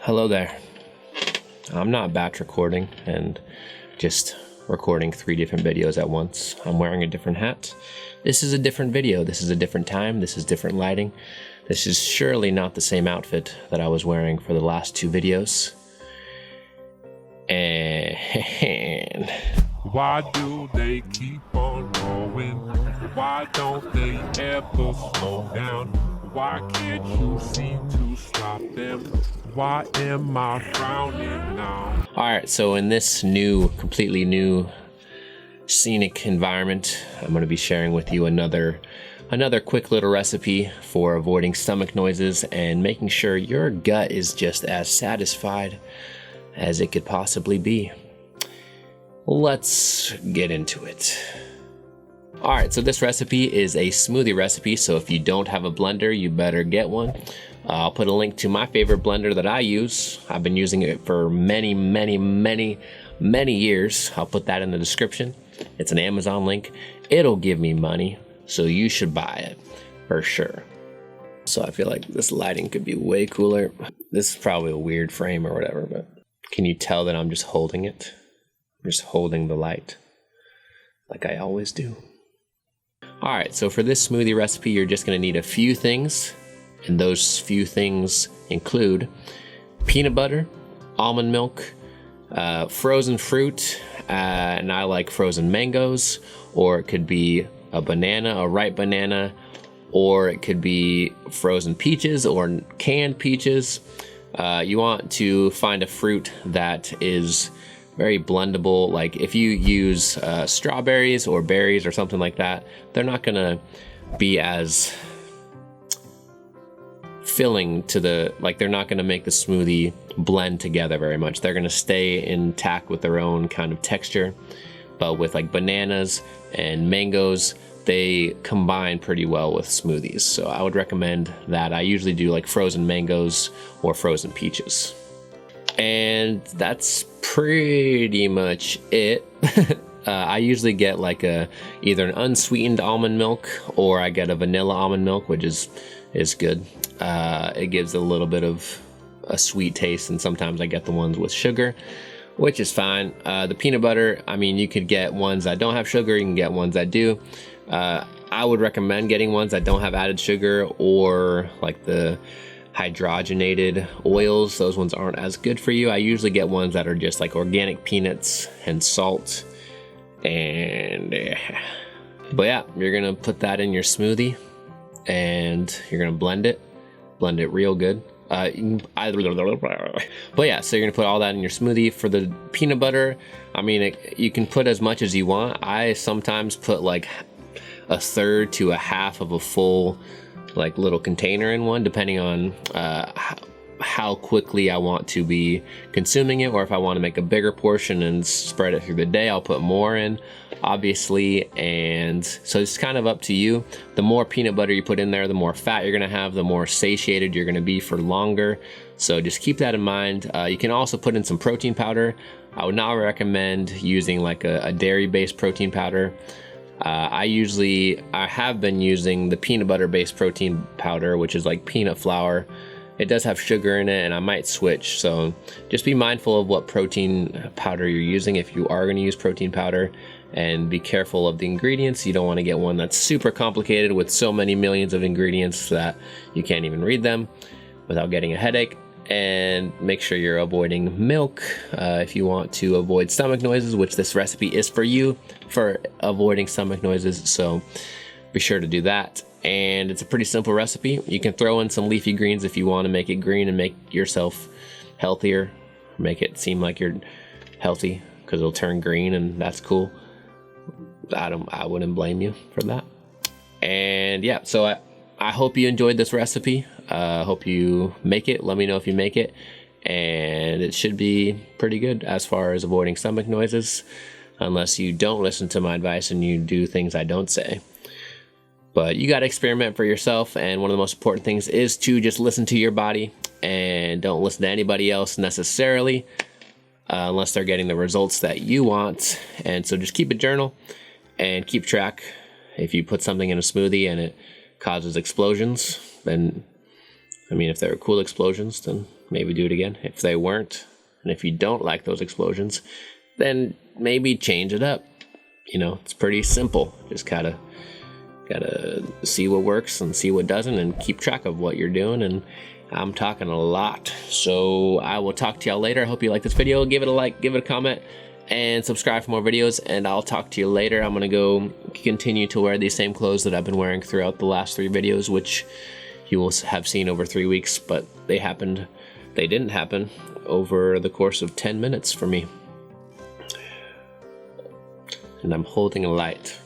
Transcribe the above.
Hello there. I'm not batch recording and just recording 3 different videos at once. I'm wearing a different hat. This is a different video. This is a different time. This is different lighting. This is surely not the same outfit that I was wearing for the last 2 videos. And why do they keep on going? Why don't they ever slow down? Why can't you seem to stop them? Why am I frowning now? Alright, so in this completely new scenic environment, I'm going to be sharing with you another quick little recipe for avoiding stomach noises and making sure your gut is just as satisfied as it could possibly be. Let's get into it. Alright, so this recipe is a smoothie recipe, so if you don't have a blender, you better get one. I'll put a link to my favorite blender that I use. I've been using it for many years. I'll put that in the description. It's an Amazon link. It'll give me money, so you should buy it for sure. So I feel like this lighting could be way cooler. This is probably a weird frame or whatever, but can you tell that I'm just holding it? I'm just holding the light like I always do. Alright, so for this smoothie recipe, you're just going to need a few things, and those few things include peanut butter, almond milk, frozen fruit, and I like frozen mangoes, or it could be a banana, a ripe banana, or it could be frozen peaches or canned peaches. You want to find a fruit that is very blendable. Like if you use strawberries or berries or something like that, they're not gonna be as filling to they're not gonna make the smoothie blend together very much. They're gonna stay intact with their own kind of texture. But with like bananas and mangoes, they combine pretty well with smoothies. So I would recommend that. I usually do like frozen mangoes or frozen peaches. And that's pretty much it. I usually get like either an unsweetened almond milk, or I get a vanilla almond milk, which is good. It gives a little bit of a sweet taste, and sometimes I get the ones with sugar, which is fine. The peanut butter, I mean, you could get ones that don't have sugar, you can get ones that do. I would recommend getting ones that don't have added sugar, or like the hydrogenated oils. Those ones aren't as good for you. I usually get ones that are just like organic peanuts and salt. And but yeah, you're gonna put that in your smoothie and you're gonna blend it real good. But yeah, so you're gonna put all that in your smoothie. For the peanut butter, I mean, you can put as much as you want. I sometimes put like 1/3 to 1/2 of a full like little container in one, depending on how quickly I want to be consuming it, or if I want to make a bigger portion and spread it through the day, I'll put more in, obviously. And so it's kind of up to you. The more peanut butter you put in there, the more fat you're gonna have, the more satiated you're gonna be for longer. So just keep that in mind. You can also put in some protein powder. I would not recommend using like a dairy-based protein powder. I have been using the peanut butter based protein powder, which is like peanut flour. It does have sugar in it, and I might switch. So just be mindful of what protein powder you're using if you are going to use protein powder, and be careful of the ingredients. You don't want to get one that's super complicated with so many millions of ingredients that you can't even read them without getting a headache. And make sure you're avoiding milk if you want to avoid stomach noises, which this recipe is for you, for avoiding stomach noises. So be sure to do that. And it's a pretty simple recipe. You can throw in some leafy greens if you want to make it green and make yourself healthier, make it seem like you're healthy, because it'll turn green, and that's cool. I wouldn't blame you for that. And yeah, so I hope you enjoyed this recipe. Hope you make it. Let me know if you make it. And it should be pretty good as far as avoiding stomach noises, unless you don't listen to my advice and you do things I don't say. But you got to experiment for yourself, and one of the most important things is to just listen to your body and don't listen to anybody else necessarily, unless they're getting the results that you want. And so just keep a journal and keep track. If you put something in a smoothie and it causes explosions, then, I mean, if they're cool explosions, then maybe do it again. If they weren't, and if you don't like those explosions, then maybe change it up. You know, it's pretty simple. Just gotta see what works and see what doesn't, and keep track of what you're doing. And I'm talking a lot, so I will talk to y'all later. I hope you like this video. Give it a like, give it a comment, and subscribe for more videos, and I'll talk to you later. I'm gonna go continue to wear these same clothes that I've been wearing throughout the last 3 videos, which you will have seen over 3 weeks, but they didn't happen over the course of 10 minutes for me. And I'm holding a light.